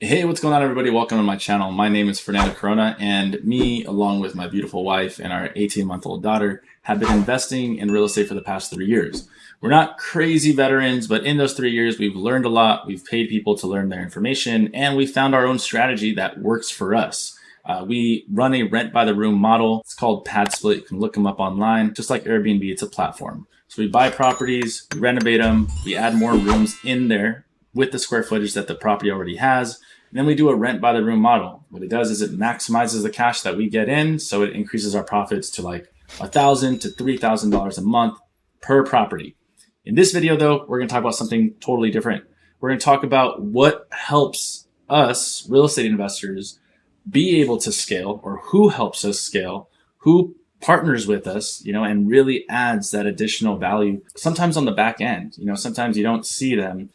Hey, what's going on, everybody? Welcome to my channel. My name is Fernando Corona, and me, along with my beautiful wife and our 18-month-old daughter, have been investing in real estate for the past 3 years. We're not crazy veterans, but in those 3 years, we've learned a lot. We've paid people to learn their information, and we found our own strategy that works for us. We run a rent-by-the-room model. It's called Pad Split. You can look them up online. Just like Airbnb, it's a platform. So we buy properties, we renovate them, we add more rooms in there with the square footage that the property already has. And then we do a rent by the room model. What it does is it maximizes the cash that we get in, so it increases our profits to like $1,000 to $3,000 a month per property. In this video, though, we're going to talk about something totally different. We're going to talk about what helps us, real estate investors, be able to scale, or who helps us scale, who partners with us, and really adds that additional value. Sometimes on the back end, sometimes you don't see them,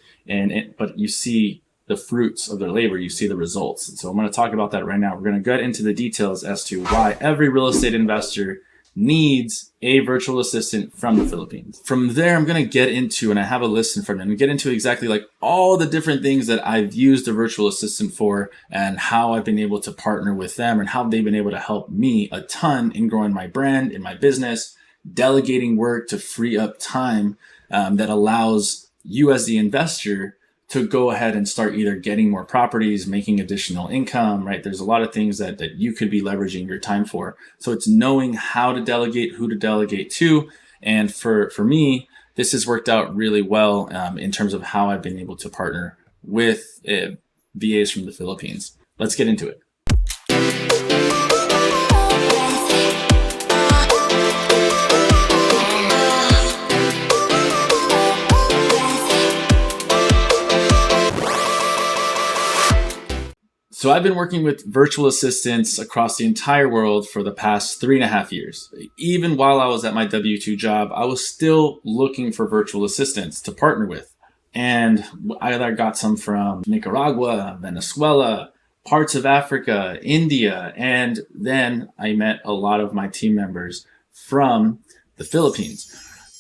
but you see the fruits of their labor, you see the results. And so I'm going to talk about that right now. We're going to get into the details as to why every real estate investor needs a virtual assistant from the Philippines. From there, I'm going to get into, and I have a list in front of me, and get into exactly like all the different things that I've used a virtual assistant for and how I've been able to partner with them and how they've been able to help me a ton in growing my brand, in my business, delegating work to free up time that allows you as the investor to go ahead and start either getting more properties, making additional income, right? There's a lot of things that you could be leveraging your time for. So it's knowing how to delegate, who to delegate to. And for me, this has worked out really well in terms of how I've been able to partner with VAs from the Philippines. Let's get into it. So I've been working with virtual assistants across the entire world for the past 3.5 years. Even while I was at my W-2 job, I was still looking for virtual assistants to partner with. And I got some from Nicaragua, Venezuela, parts of Africa, India, and then I met a lot of my team members from the Philippines.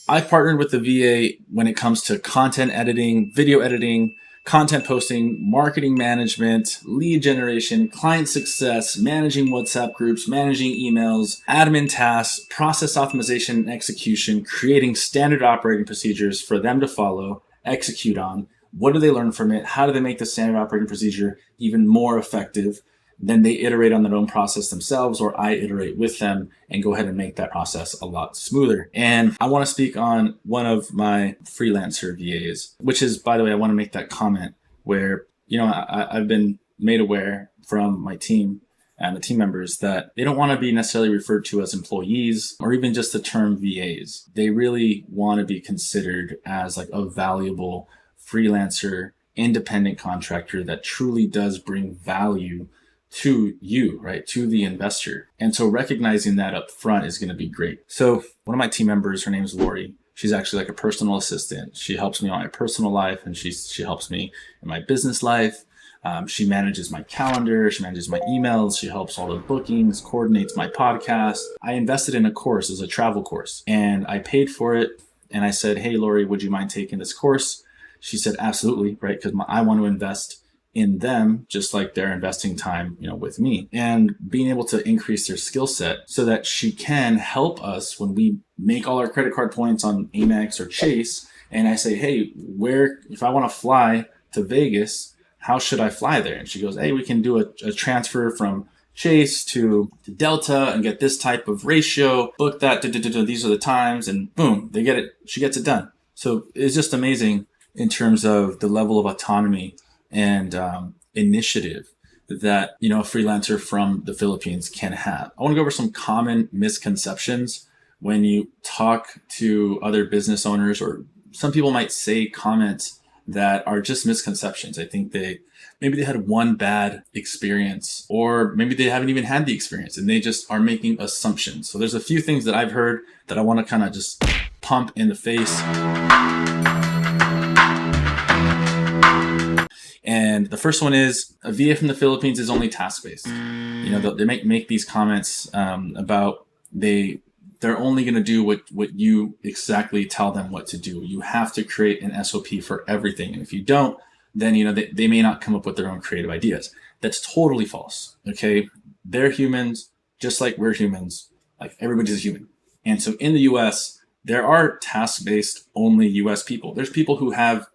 I've partnered with the VA when it comes to content editing, video editing, content posting, marketing management, lead generation, client success, managing WhatsApp groups, managing emails, admin tasks, process optimization and execution, creating standard operating procedures for them to follow, execute on. What do they learn from it? How do they make the standard operating procedure even more effective? Then they iterate on their own process themselves, or I iterate with them and go ahead and make that process a lot smoother. And I want to speak on one of my freelancer VAs, which is, by the way, I want to make that comment where, I've been made aware from my team and the team members that they don't want to be necessarily referred to as employees or even just the term VAs. They really want to be considered as like a valuable freelancer, independent contractor that truly does bring value to you, right? To the investor. And so recognizing that up front is going to be great. So one of my team members, her name is Lori. She's actually like a personal assistant. She helps me on my personal life, and she helps me in my business life. She manages my calendar. She manages my emails. She helps all the bookings, coordinates my podcast. I invested in a course as a travel course, and I paid for it. And I said, hey, Lori, would you mind taking this course? She said, absolutely, right? Because I want to invest in them, just like they're investing time, with me, and being able to increase their skill set so that she can help us when we make all our credit card points on Amex or Chase. And I say, hey, if I want to fly to Vegas, how should I fly there? And she goes, hey, we can do a transfer from Chase to Delta and get this type of ratio, book that, these are the times, and boom, they get it. She gets it done. So it's just amazing in terms of the level of autonomy and initiative that a freelancer from the Philippines can have. I want to go over some common misconceptions when you talk to other business owners, or some people might say comments that are just misconceptions. I think maybe they had one bad experience, or maybe they haven't even had the experience and they just are making assumptions. So there's a few things that I've heard that I want to kind of just pump in the face. And the first one is a VA from the Philippines is only task-based. They make these comments about they're only going to do what you exactly tell them what to do. You have to create an SOP for everything. And if you don't, then, they may not come up with their own creative ideas. That's totally false. Okay. They're humans, just like we're humans. Like everybody's a human. And so in the US, there are task-based only US people. There's people who have,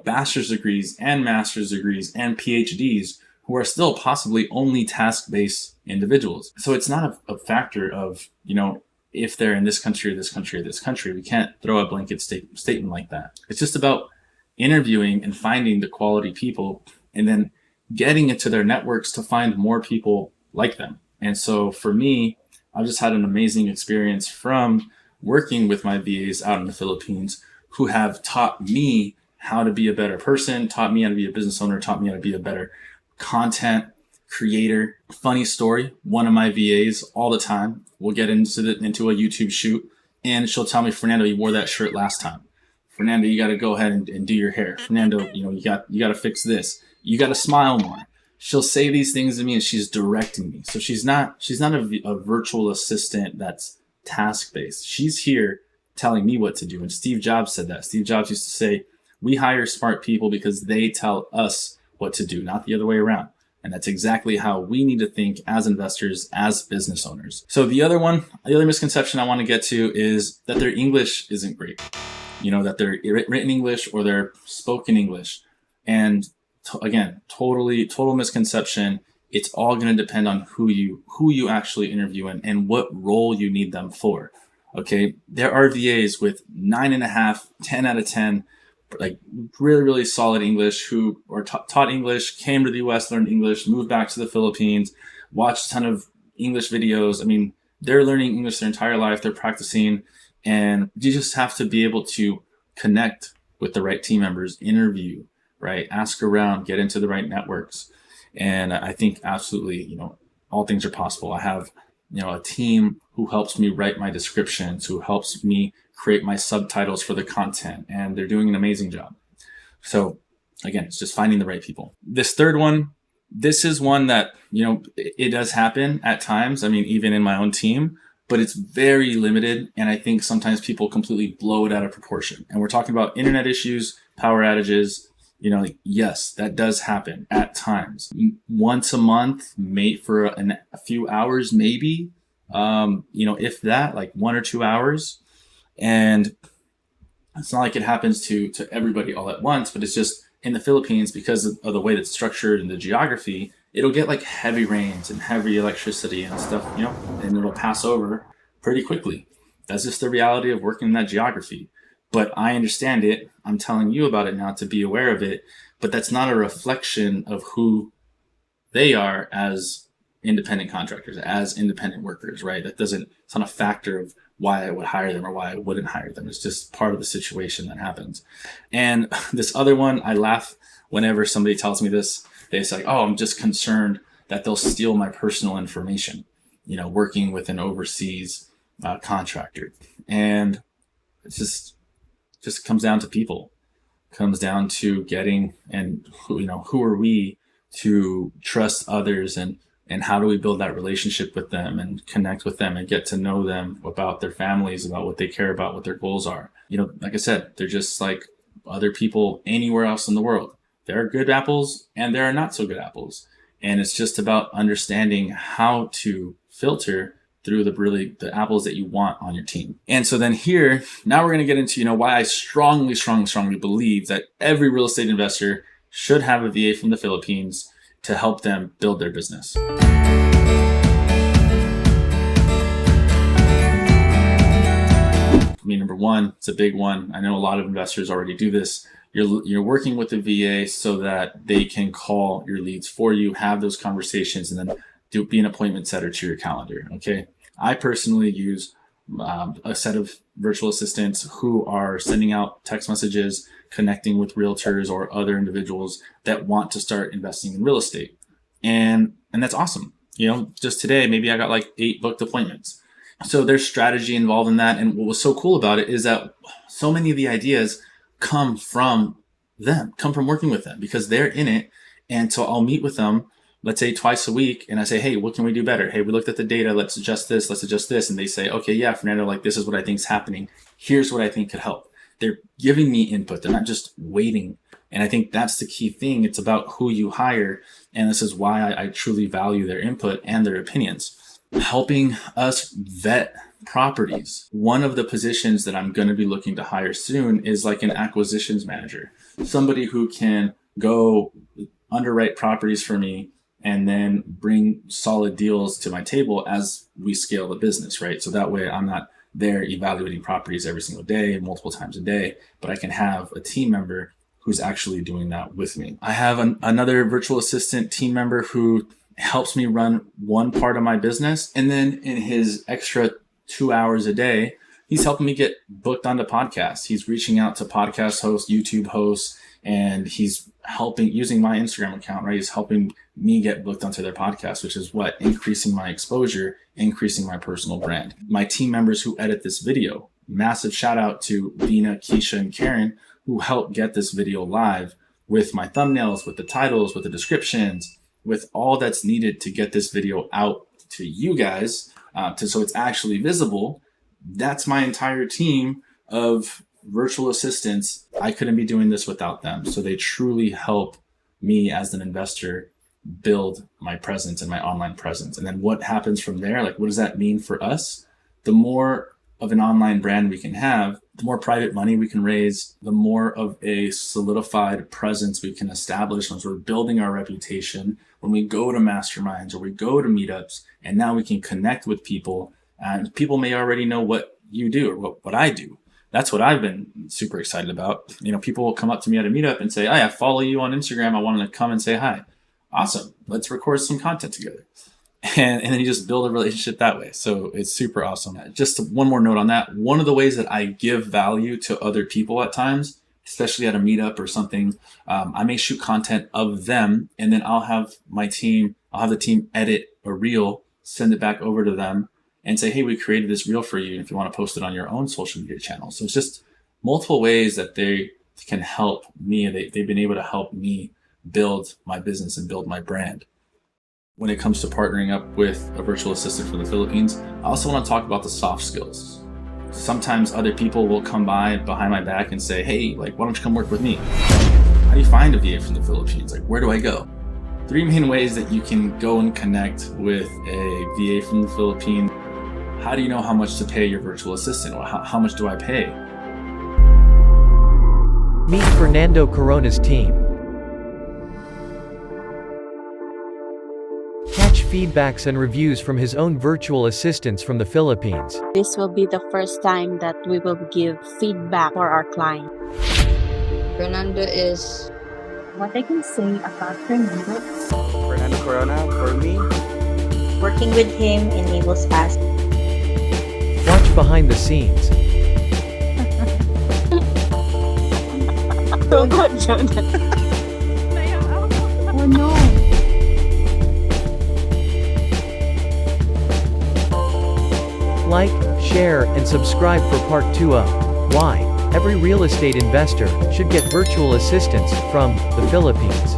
bachelor's degrees and master's degrees and PhDs who are still possibly only task-based individuals. So it's not a factor of, if they're in this country or this country or this country. We can't throw a blanket statement like that. It's just about interviewing and finding the quality people and then getting into their networks to find more people like them. And so for me, I've just had an amazing experience from working with my VAs out in the Philippines who have taught me how to be a better person, taught me how to be a business owner, taught me how to be a better content creator. Funny story, one of my VAs all the time will get into a YouTube shoot and she'll tell me, Fernando, you wore that shirt last time. Fernando, you got to go ahead and do your hair. Fernando, you got to fix this. You got to smile more. She'll say these things to me and she's directing me. So she's not a virtual assistant that's task-based. She's here telling me what to do. And Steve Jobs said that. Steve Jobs used to say, we hire smart people because they tell us what to do, not the other way around. And that's exactly how we need to think as investors, as business owners. So the other misconception I want to get to is that their English isn't great. That they're written English or they're spoken English. And again, total misconception. It's all going to depend on who you actually interview and what role you need them for. Okay. There are VAs with 9.5, 10 out of 10, like really, really solid English who are taught English, came to the US, learned English, moved back to the Philippines, watched a ton of English videos. I mean, they're learning English their entire life. They're practicing, and you just have to be able to connect with the right team members, interview, right? Ask around, get into the right networks. And I think absolutely, all things are possible. I have, a team who helps me write my descriptions, who helps me create my subtitles for the content, and they're doing an amazing job. So again, it's just finding the right people. This third one, this is one that, it does happen at times. I mean, even in my own team, but it's very limited. And I think sometimes people completely blow it out of proportion. And we're talking about internet issues, power outages. Yes, that does happen at times. Once a month, for a few hours, maybe, if that, like 1 or 2 hours. And it's not like it happens to everybody all at once, but it's just in the Philippines, because of the way that's structured and the geography, it'll get like heavy rains and heavy electricity and stuff, and it'll pass over pretty quickly. That's just the reality of working in that geography. But I understand it. I'm telling you about it now to be aware of it. But that's not a reflection of who they are as independent contractors, as independent workers, right? It's not a factor of why I would hire them or why I wouldn't hire them. It's just part of the situation that happens. And this other one, I laugh whenever somebody tells me this. They say, oh, I'm just concerned that they'll steal my personal information, working with an overseas contractor. And it's just comes down to people, comes down to getting, and who are we to trust others, and how do we build that relationship with them and connect with them and get to know them about their families, about what they care about, what their goals are. Like I said, they're just like other people anywhere else in the world. There are good apples and there are not so good apples. And it's just about understanding how to filter through the apples that you want on your team. And so then here, now we're going to get into, why I strongly believe that every real estate investor should have a VA from the Philippines to help them build their business. I mean, number one, it's a big one. I know a lot of investors already do this. You're working with the VA so that they can call your leads for you, have those conversations, and then be an appointment setter to your calendar. Okay. I personally use a set of virtual assistants who are sending out text messages, connecting with realtors or other individuals that want to start investing in real estate. And that's awesome. Just today, maybe I got like 8 booked appointments. So there's strategy involved in that. And what was so cool about it is that so many of the ideas come from them, come from working with them, because they're in it. And so I'll meet with them, let's say twice a week, and I say, hey, what can we do better? Hey, we looked at the data, let's adjust this. And they say, okay, yeah, Fernando, like this is what I think is happening. Here's what I think could help. They're giving me input. They're not just waiting And I think that's the key thing. It's about who you hire. And this is why I truly value their input and their opinions. Helping us vet properties. One of the positions that I'm going to be looking to hire soon is like an acquisitions manager, somebody who can go underwrite properties for me and then bring solid deals to my table as we scale the business, right? So that way I'm not there evaluating properties every single day, multiple times a day, but I can have a team member who's actually doing that with me. I have another virtual assistant team member who helps me run one part of my business. And then in his extra 2 hours a day, he's helping me get booked onto podcasts. He's reaching out to podcast hosts, YouTube hosts, and he's helping using my Instagram account, right? He's helping me get booked onto their podcast, which is what? Increasing my exposure, increasing my personal brand. My team members who edit this video, massive shout out to Vina, Keisha, and Karen, who helped get this video live with my thumbnails, with the titles, with the descriptions, with all that's needed to get this video out to you guys, so it's actually visible. That's my entire team of virtual assistants. I couldn't be doing this without them. So they truly help me as an investor build my presence and my online presence. And then what happens from there? Like, what does that mean for us? The more of an online brand we can have, the more private money we can raise, the more of a solidified presence we can establish once we're building our reputation, when we go to masterminds or we go to meetups, and now we can connect with people, and people may already know what you do or what I do. That's what I've been super excited about. You know, people will come up to me at a meetup and say, "Hey, I follow you on Instagram. I wanted to come and say hi." Awesome. Let's record some content together. And then you just build a relationship that way. So it's super awesome. Just one more note on that. One of the ways that I give value to other people at times, especially at a meetup or something, I may shoot content of them, and then I'll have the team edit a reel, send it back over to them, and say, "Hey, we created this reel for you if you want to post it on your own social media channel." So it's just multiple ways that they can help me. They've been able to help me build my business and build my brand. When it comes to partnering up with a virtual assistant from the Philippines, I also want to talk about the soft skills. Sometimes other people will come behind my back and say, "Hey, like, why don't you come work with me?" How do you find a VA from the Philippines? Like, where do I go? 3 main ways that you can go and connect with a VA from the Philippines. How do you know how much to pay your virtual assistant? Or how much do I pay? Meet Fernando Corona's team. Catch feedbacks and reviews from his own virtual assistants from the Philippines. This will be the first time that we will give feedback for our client. Fernando is What I can say about Fernando, Fernando Corona, for me, working with him enables us. Watch behind the scenes. So good, Jonah. Oh no. Like, share, and subscribe for part 2 of Why Every Real Estate Investor Should Get Virtual Assistants from the Philippines.